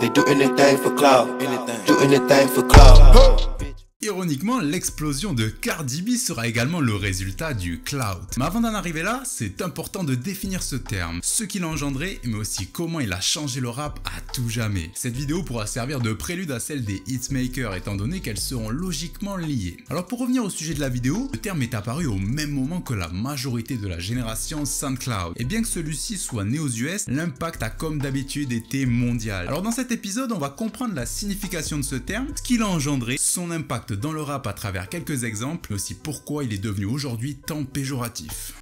They do anything for clout, do anything for clout. Ironiquement, l'explosion de Cardi B sera également le résultat du clout. Mais avant d'en arriver là, c'est important de définir ce terme, ce qu'il a engendré, mais aussi comment il a changé le rap à tout jamais. Cette vidéo pourra servir de prélude à celle des hitmakers, étant donné qu'elles seront logiquement liées. Alors pour revenir au sujet de la vidéo, le terme est apparu au même moment que la majorité de la génération SoundCloud. Et bien que celui-ci soit né aux US, l'impact a comme d'habitude été mondial. Alors dans cet épisode, on va comprendre la signification de ce terme, ce qu'il a engendré, son impact dans le rap à travers quelques exemples, mais aussi pourquoi il est devenu aujourd'hui tant péjoratif.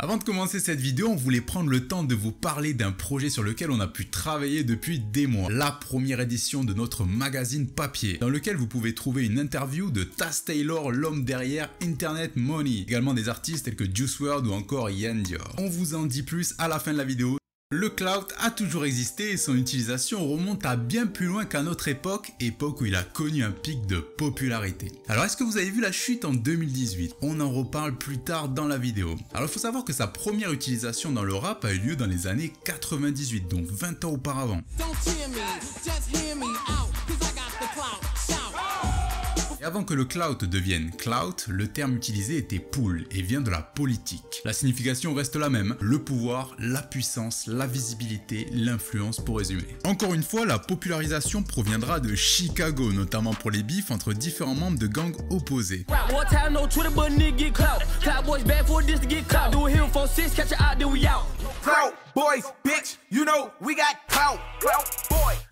Avant de commencer cette vidéo, on voulait prendre le temps de vous parler d'un projet sur lequel on a pu travailler depuis des mois. La première édition de notre magazine papier, dans lequel vous pouvez trouver une interview de Taz Taylor, l'homme derrière Internet Money. Également des artistes tels que Juice WRLD ou encore Yann Dior. On vous en dit plus à la fin de la vidéo. Le clout a toujours existé et son utilisation remonte à bien plus loin qu'à notre époque où il a connu un pic de popularité. Alors est-ce que vous avez vu la chute en 2018? On en reparle plus tard dans la vidéo. Alors il faut savoir que sa première utilisation dans le rap a eu lieu dans les années 98, donc 20 ans auparavant. Et avant que le clout devienne clout, le terme utilisé était pool et vient de la politique. La signification reste la même, le pouvoir, la puissance, la visibilité, l'influence pour résumer. Encore une fois, la popularisation proviendra de Chicago, notamment pour les bifs entre différents membres de gangs opposés.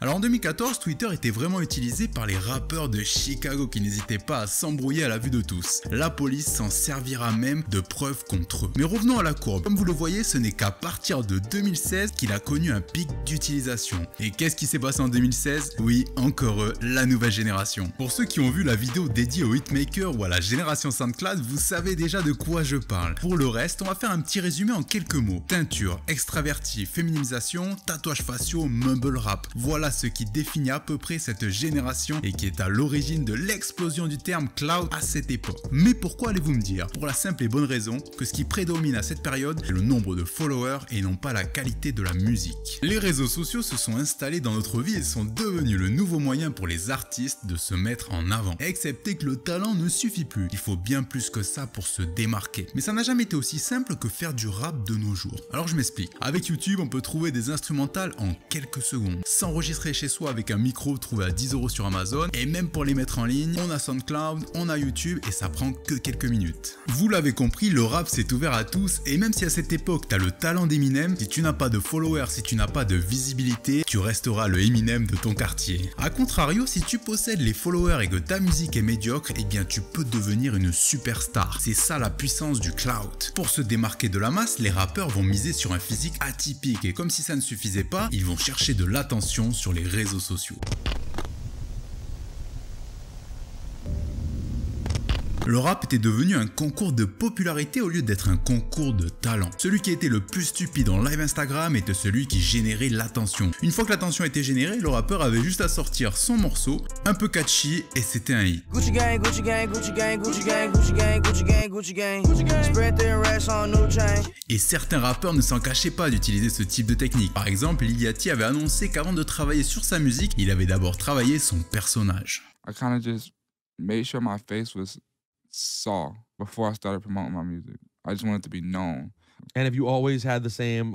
Alors en 2014, Twitter était vraiment utilisé par les rappeurs de Chicago qui n'hésitaient pas à s'embrouiller à la vue de tous. La police s'en servira même de preuve contre eux. Mais revenons à la courbe. Comme vous le voyez, ce n'est qu'à partir de 2016 qu'il a connu un pic d'utilisation. Et qu'est-ce qui s'est passé en 2016? Oui, encore eux, la nouvelle génération. Pour ceux qui ont vu la vidéo dédiée aux hitmakers ou à la génération SoundCloud, vous savez déjà de quoi je parle. Pour le reste, on va faire un petit résumé en quelques mots. Teinture, extraverti, féminisation, tatouages faciaux, mumble rap. Voilà ce qui définit à peu près cette génération et qui est à l'origine de l'explosion du terme clout à cette époque. Mais pourquoi allez-vous me dire? Pour la simple et bonne raison que ce qui prédomine à cette période est le nombre de followers et non pas la qualité de la musique. Les réseaux sociaux se sont installés dans notre vie et sont devenus le nouveau moyen pour les artistes de se mettre en avant. Excepté que le talent ne suffit plus, il faut bien plus que ça pour se démarquer. Mais ça n'a jamais été aussi simple que faire du rap de nos jours. Alors je m'explique. Avec YouTube, on peut trouver des instrumentales en quelques secondes. S'enregistrer chez soi avec un micro trouvé à 10 € sur Amazon, et même pour les mettre en ligne, on a SoundCloud, on a YouTube et ça prend que quelques minutes. Vous l'avez compris, le rap s'est ouvert à tous et même si à cette époque t'as le talent d'Eminem, si tu n'as pas de followers, si tu n'as pas de visibilité, tu resteras le Eminem de ton quartier. A contrario, si tu possèdes les followers et que ta musique est médiocre, eh bien tu peux devenir une superstar. C'est ça la puissance du clout. Pour se démarquer de la masse, les rappeurs vont miser sur un physique atypique et comme si ça ne suffisait pas, ils vont chercher de l'attention sur les réseaux sociaux. Le rap était devenu un concours de popularité au lieu d'être un concours de talent. Celui qui était le plus stupide en live Instagram était celui qui générait l'attention. Une fois que l'attention était générée, le rappeur avait juste à sortir son morceau, un peu catchy, et c'était un hit. Gucci gang, Gucci gang, Gucci gang, Gucci gang, Gucci gang, Gucci gang, Gucci gang, Gucci gang. Spread their rest on new chain. Et certains rappeurs ne s'en cachaient pas d'utiliser ce type de technique. Par exemple, Lil Yachty avait annoncé qu'avant de travailler sur sa musique, il avait d'abord travaillé son personnage. I kind of just made sure my face was saw before I started promoting my music. I just wanted to be known. And have you always had the same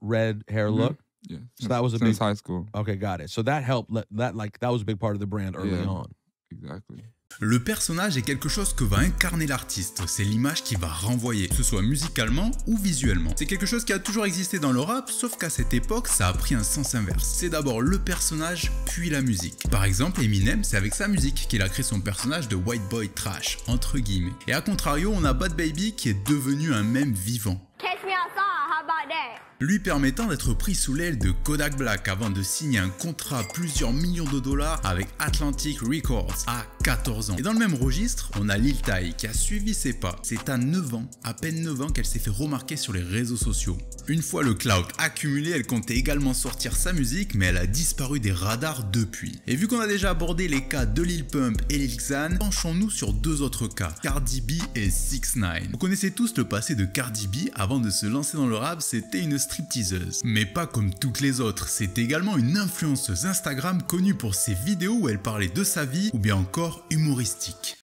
red hair look? Yeah. So that was a since big high school. Okay, got it. So that helped. That was a big part of the brand early on. Exactly. Le personnage est quelque chose que va incarner l'artiste, c'est l'image qu'il va renvoyer, que ce soit musicalement ou visuellement. C'est quelque chose qui a toujours existé dans le rap, sauf qu'à cette époque, ça a pris un sens inverse. C'est d'abord le personnage, puis la musique. Par exemple, Eminem, c'est avec sa musique qu'il a créé son personnage de white boy trash, entre guillemets. Et à contrario, on a Bad Baby qui est devenu un mème vivant. Catch me outside, how about that? lui permettant d'être pris sous l'aile de Kodak Black avant de signer un contrat à plusieurs millions de dollars avec Atlantic Records à 14 ans. Et dans le même registre, on a Lil Ty qui a suivi ses pas. C'est à 9 ans, à peine 9 ans, qu'elle s'est fait remarquer sur les réseaux sociaux. Une fois le clout accumulé, elle comptait également sortir sa musique, mais elle a disparu des radars depuis. Et vu qu'on a déjà abordé les cas de Lil Pump et Lil Xan, penchons-nous sur deux autres cas, Cardi B et 6ix9ine. Vous connaissez tous le passé de Cardi B. Avant de se lancer dans le rap, c'était une stripteaseuse. Mais pas comme toutes les autres, c'était également une influenceuse Instagram connue pour ses vidéos où elle parlait de sa vie ou bien encore humoristique.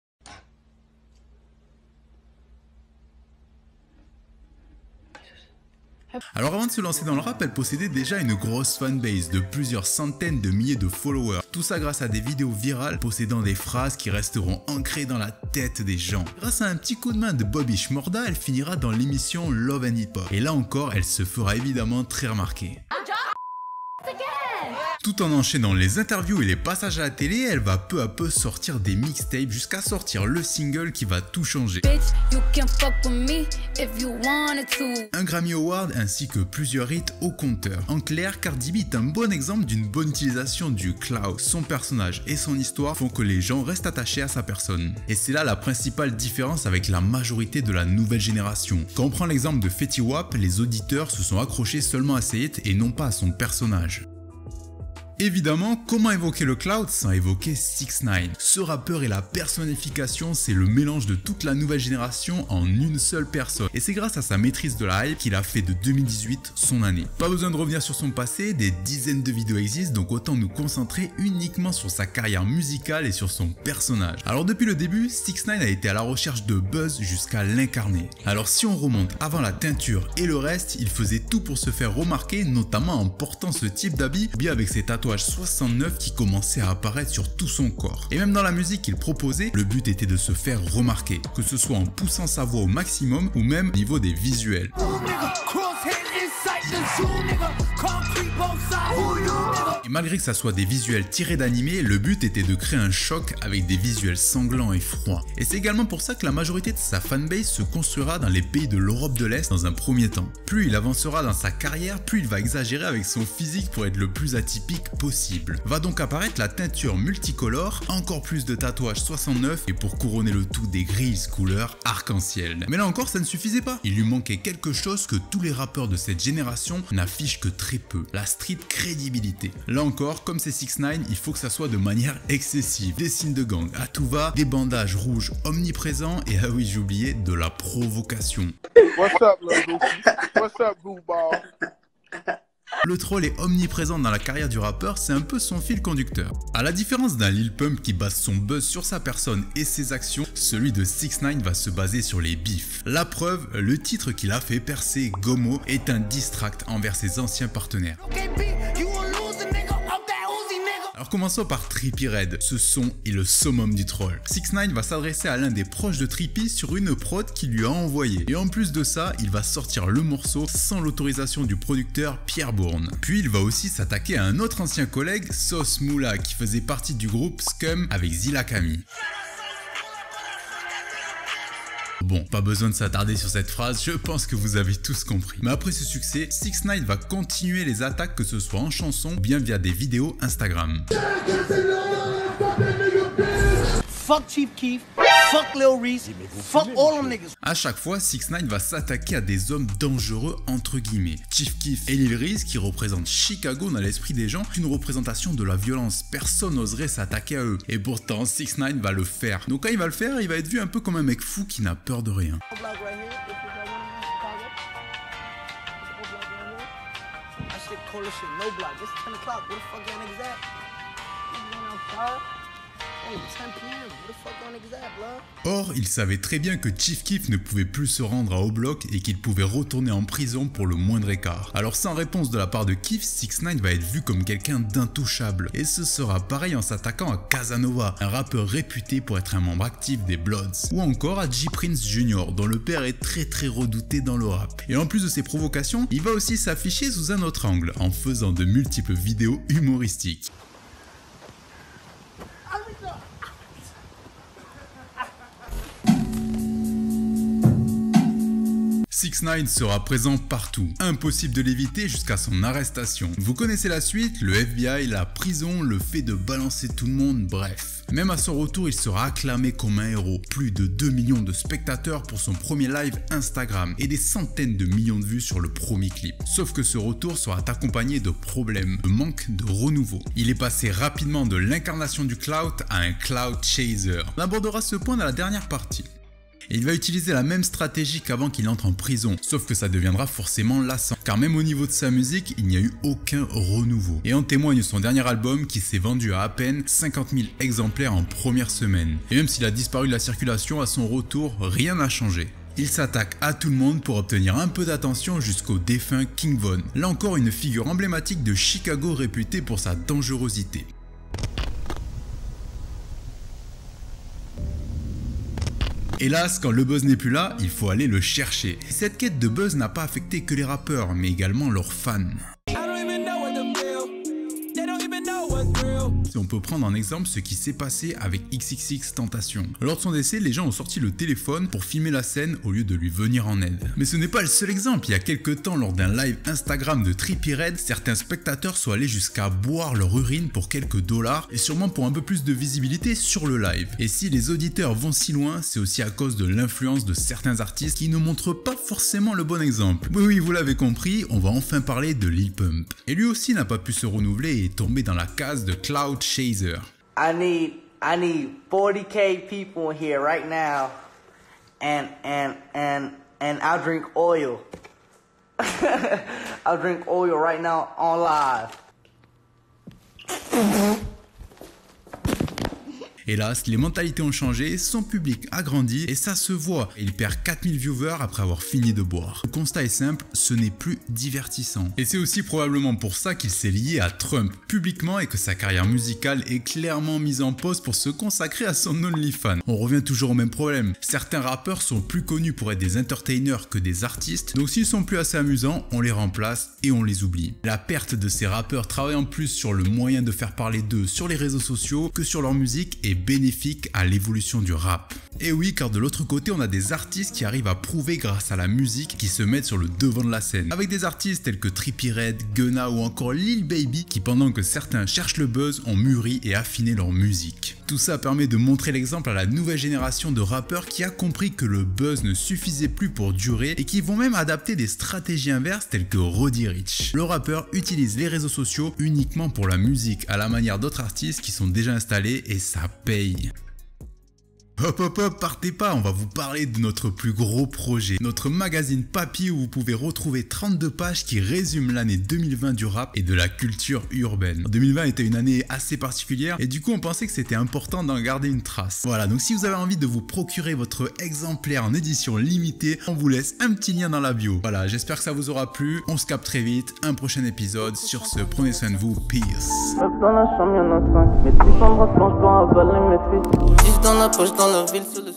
Alors avant de se lancer dans le rap, elle possédait déjà une grosse fanbase de plusieurs centaines de milliers de followers. Tout ça grâce à des vidéos virales possédant des phrases qui resteront ancrées dans la tête des gens. Grâce à un petit coup de main de Bobby Shmurda, elle finira dans l'émission Love and Hip Hop. Et là encore, elle se fera évidemment très remarquer. Tout en enchaînant les interviews et les passages à la télé, elle va peu à peu sortir des mixtapes jusqu'à sortir le single qui va tout changer. Un Grammy Award ainsi que plusieurs hits au compteur. En clair, Cardi B est un bon exemple d'une bonne utilisation du clout. Son personnage et son histoire font que les gens restent attachés à sa personne. Et c'est là la principale différence avec la majorité de la nouvelle génération. Quand on prend l'exemple de Fetty Wap, les auditeurs se sont accrochés seulement à ses hits et non pas à son personnage. Évidemment, comment évoquer le clout sans évoquer 6ix9ine? Ce rappeur est la personnification, c'est le mélange de toute la nouvelle génération en une seule personne. Et c'est grâce à sa maîtrise de la hype qu'il a fait de 2018 son année. Pas besoin de revenir sur son passé, des dizaines de vidéos existent, donc autant nous concentrer uniquement sur sa carrière musicale et sur son personnage. Alors depuis le début, 6ix9ine a été à la recherche de buzz jusqu'à l'incarner. Alors si on remonte avant la teinture et le reste, il faisait tout pour se faire remarquer, notamment en portant ce type d'habit ou bien avec ses tatouages 69 qui commençait à apparaître sur tout son corps. Et même dans la musique qu'il proposait, le but était de se faire remarquer, que ce soit en poussant sa voix au maximum ou même au niveau des visuels. Et malgré que ça soit des visuels tirés d'animés, le but était de créer un choc avec des visuels sanglants et froids. Et c'est également pour ça que la majorité de sa fanbase se construira dans les pays de l'Europe de l'Est dans un premier temps. Plus il avancera dans sa carrière, plus il va exagérer avec son physique pour être le plus atypique possible. Va donc apparaître la teinture multicolore, encore plus de tatouages 69 et pour couronner le tout des grilles couleur arc-en-ciel. Mais là encore ça ne suffisait pas. Il lui manquait quelque chose que tous les rappeurs de cette génération n'affichent que très peu, la street crédibilité. Là encore, comme c'est 6ix9ine, il faut que ça soit de manière excessive. Des signes de gang à tout va, des bandages rouges omniprésents et ah oui j'ai oublié, de la provocation. What's up, little goofy? What's up, goofball? Le troll est omniprésent dans la carrière du rappeur, c'est un peu son fil conducteur. À la différence d'un Lil Pump qui base son buzz sur sa personne et ses actions, celui de 6ix9ine va se baser sur les bifs. La preuve, le titre qu'il a fait percer, Gomo, est un diss track envers ses anciens partenaires. Alors commençons par Trippie Redd, ce son est le summum du troll. 6ix9ine va s'adresser à l'un des proches de Trippie sur une prod qu'il lui a envoyée. Et en plus de ça, il va sortir le morceau sans l'autorisation du producteur Pierre Bourne. Puis il va aussi s'attaquer à un autre ancien collègue, Sauce Moula, qui faisait partie du groupe Scum avec Zilla Kami. Bon, pas besoin de s'attarder sur cette phrase, je pense que vous avez tous compris. Mais après ce succès, 6ix9ine va continuer les attaques que ce soit en chanson ou bien via des vidéos Instagram. Fuck Chief Keef, fuck Lil Reese, fuck all them niggas. À chaque fois, 6ix9ine va s'attaquer à des hommes dangereux entre guillemets. Chief Keef et Lil Reese qui représentent Chicago dans l'esprit des gens, une représentation de la violence. Personne n'oserait s'attaquer à eux. Et pourtant, 6ix9ine va le faire. Donc quand il va le faire, il va être vu un peu comme un mec fou qui n'a peur de rien. Or, il savait très bien que Chief Keef ne pouvait plus se rendre à O-Block et qu'il pouvait retourner en prison pour le moindre écart. Alors sans réponse de la part de Keef, 6ix9ine va être vu comme quelqu'un d'intouchable. Et ce sera pareil en s'attaquant à Casanova, un rappeur réputé pour être un membre actif des Bloods. Ou encore à J Prince Jr, dont le père est très redouté dans le rap. Et en plus de ses provocations, il va aussi s'afficher sous un autre angle, en faisant de multiples vidéos humoristiques. 6ix9ine sera présent partout, impossible de l'éviter jusqu'à son arrestation. Vous connaissez la suite, le FBI, la prison, le fait de balancer tout le monde, bref. Même à son retour, il sera acclamé comme un héros. Plus de 2 millions de spectateurs pour son premier live Instagram et des centaines de millions de vues sur le premier clip. Sauf que ce retour sera accompagné de problèmes, de manque de renouveau. Il est passé rapidement de l'incarnation du clout à un clout chaser. On abordera ce point dans la dernière partie. Et il va utiliser la même stratégie qu'avant qu'il entre en prison, sauf que ça deviendra forcément lassant, car même au niveau de sa musique, il n'y a eu aucun renouveau. Et en témoigne son dernier album qui s'est vendu à peine 50 000 exemplaires en première semaine. Et même s'il a disparu de la circulation à son retour, rien n'a changé. Il s'attaque à tout le monde pour obtenir un peu d'attention jusqu'au défunt King Von. Là encore une figure emblématique de Chicago réputée pour sa dangerosité. Hélas, quand le buzz n'est plus là, il faut aller le chercher. Cette quête de buzz n'a pas affecté que les rappeurs, mais également leurs fans. On peut prendre en exemple ce qui s'est passé avec XXXTentacion. Lors de son décès, les gens ont sorti le téléphone pour filmer la scène au lieu de lui venir en aide. Mais ce n'est pas le seul exemple. Il y a quelques temps, lors d'un live Instagram de Trippie Redd, certains spectateurs sont allés jusqu'à boire leur urine pour quelques dollars et sûrement pour un peu plus de visibilité sur le live. Et si les auditeurs vont si loin, c'est aussi à cause de l'influence de certains artistes qui ne montrent pas forcément le bon exemple. Oui, vous l'avez compris, on va enfin parler de Lil Pump. Et lui aussi n'a pas pu se renouveler et est tombé dans la case de clout chaser. I need 40K people in here right now, and I'll drink oil. I'll drink oil right now on live. Hélas, les mentalités ont changé, son public a grandi et ça se voit. Il perd 4000 viewers après avoir fini de boire. Le constat est simple, ce n'est plus divertissant. Et c'est aussi probablement pour ça qu'il s'est lié à Trump publiquement et que sa carrière musicale est clairement mise en pause pour se consacrer à son OnlyFans. On revient toujours au même problème. Certains rappeurs sont plus connus pour être des entertainers que des artistes, donc s'ils sont plus assez amusants, on les remplace et on les oublie. La perte de ces rappeurs travaillant plus sur le moyen de faire parler d'eux sur les réseaux sociaux que sur leur musique est bénéfique à l'évolution du rap. Et oui, car de l'autre côté, on a des artistes qui arrivent à prouver grâce à la musique qui se mettent sur le devant de la scène. Avec des artistes tels que Trippie Redd, Gunna ou encore Lil Baby qui, pendant que certains cherchent le buzz, ont mûri et affiné leur musique. Tout ça permet de montrer l'exemple à la nouvelle génération de rappeurs qui a compris que le buzz ne suffisait plus pour durer et qui vont même adapter des stratégies inverses telles que Roddy Ricch. Le rappeur utilise les réseaux sociaux uniquement pour la musique, à la manière d'autres artistes qui sont déjà installés et ça paye. Hop hop hop, partez pas, on va vous parler de notre plus gros projet, notre magazine papier où vous pouvez retrouver 32 pages qui résument l'année 2020 du rap et de la culture urbaine. 2020 était une année assez particulière et du coup on pensait que c'était important d'en garder une trace. Voilà, donc si vous avez envie de vous procurer votre exemplaire en édition limitée, on vous laisse un petit lien dans la bio. Voilà, j'espère que ça vous aura plu, on se capte très vite, un prochain épisode, sur ce, prenez soin de vous, peace. Dans la poche, dans la ville, sur le